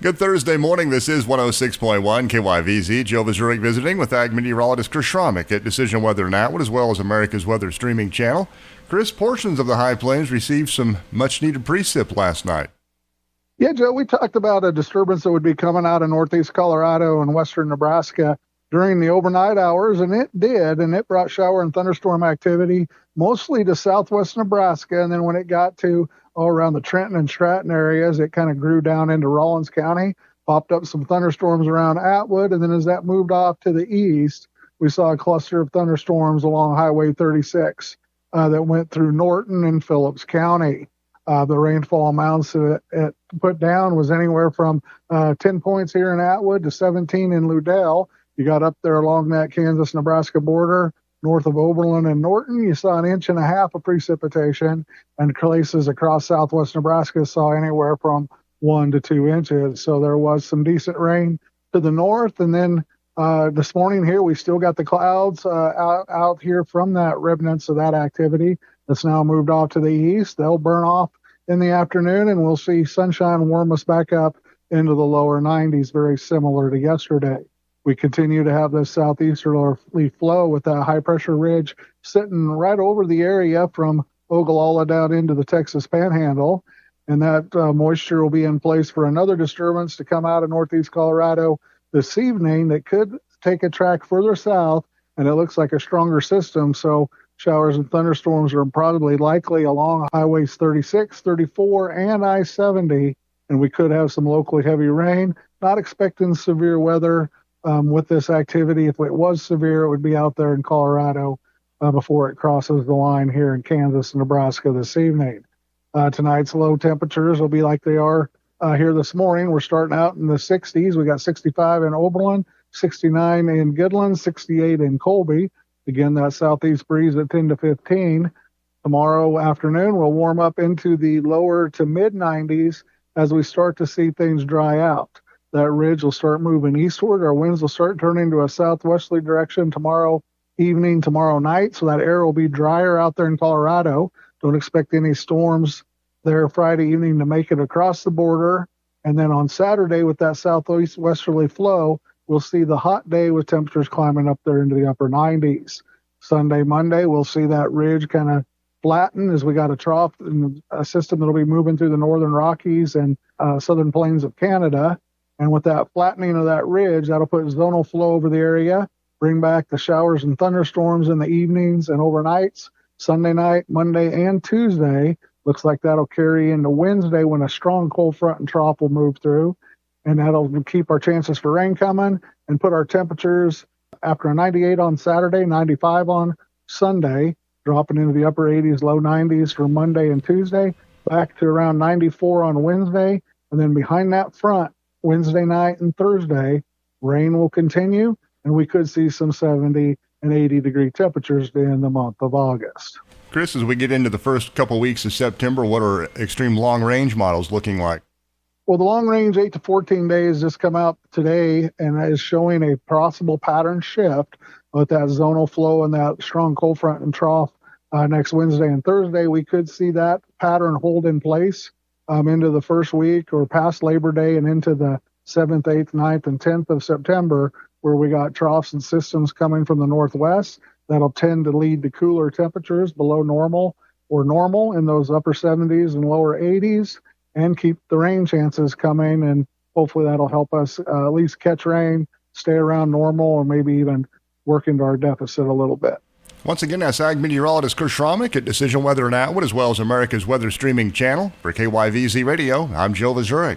Good Thursday morning. This is 106.1 KYVZ. Joe Vazurek visiting with Ag meteorologist Chris Schromick at Decision Weather Now, as well as America's Weather streaming channel. Chris, portions of the High Plains received some much-needed precip last night. Yeah, Joe, we talked about a disturbance that would be coming out of northeast Colorado and western Nebraska during the overnight hours, and it did, and it brought shower and thunderstorm activity mostly to southwest Nebraska, and then when it got to around the Trenton and Stratton areas, it kind of grew down into Rawlins County, popped up some thunderstorms around Atwood, and then as that moved off to the east, we saw a cluster of thunderstorms along Highway 36 that went through Norton and Phillips County. The rainfall amounts that it put down was anywhere from 10 points here in Atwood to 17 in Ludell. You got up there along that Kansas-Nebraska border, north of Oberlin and Norton, you saw 1.5 inches of precipitation, and places across southwest Nebraska saw anywhere from 1 to 2 inches. So there was some decent rain to the north. And then this morning here, we still got the clouds out here from that remnants of that activity that's now moved off to the east. They'll burn off in the afternoon, and we'll see sunshine warm us back up into the lower 90s, very similar to yesterday. We continue to have this southeasterly flow with that high-pressure ridge sitting right over the area from Ogallala down into the Texas Panhandle, and that moisture will be in place for another disturbance to come out of northeast Colorado this evening that could take a track further south, and it looks like a stronger system, so showers and thunderstorms are probably likely along Highways 36, 34, and I-70, and we could have some locally heavy rain. Not expecting severe weather with this activity. If it was severe, it would be out there in Colorado before it crosses the line here in Kansas and Nebraska this evening. Tonight's low temperatures will be like they are here this morning. We're starting out in the 60s. We got 65 in Oberlin, 69 in Gidland, 68 in Colby. Again, that southeast breeze at 10 to 15. Tomorrow afternoon, we'll warm up into the lower to mid 90s as we start to see things dry out. That ridge will start moving eastward. Our winds will start turning to a southwesterly direction tomorrow evening, tomorrow night. So that air will be drier out there in Colorado. Don't expect any storms there Friday evening to make it across the border. And then on Saturday, with that southeast westerly flow, we'll see the hot day with temperatures climbing up there into the upper 90s. Sunday, Monday, we'll see that ridge kind of flatten as we got a trough in a system that'll be moving through the northern Rockies and southern plains of Canada. And with that flattening of that ridge, that'll put zonal flow over the area, bring back the showers and thunderstorms in the evenings and overnights, Sunday night, Monday, and Tuesday. Looks like that'll carry into Wednesday when a strong cold front and trough will move through. And that'll keep our chances for rain coming and put our temperatures after a 98 on Saturday, 95 on Sunday, dropping into the upper 80s, low 90s for Monday and Tuesday, back to around 94 on Wednesday. And then behind that front, Wednesday night and Thursday, rain will continue, and we could see some 70 and 80 degree temperatures in the month of August. Chris, as we get into the first couple weeks of September, what are extreme long-range models looking like? Well, the long-range 8 to 14 days just come out today and is showing a possible pattern shift with that zonal flow and that strong cold front and trough next Wednesday and Thursday. We could see that pattern hold in place into the first week or past Labor Day and into the 7th, 8th, 9th, and 10th of September, where we got troughs and systems coming from the northwest. That'll tend to lead to cooler temperatures below normal or normal in those upper 70s and lower 80s and keep the rain chances coming. And hopefully that'll help us at least catch rain, stay around normal, or maybe even work into our deficit a little bit. Once again, that's Ag meteorologist Chris Schromick at Decision Weather in Atwood, as well as America's Weather streaming channel. For KYVZ Radio, I'm Joe Vazurek.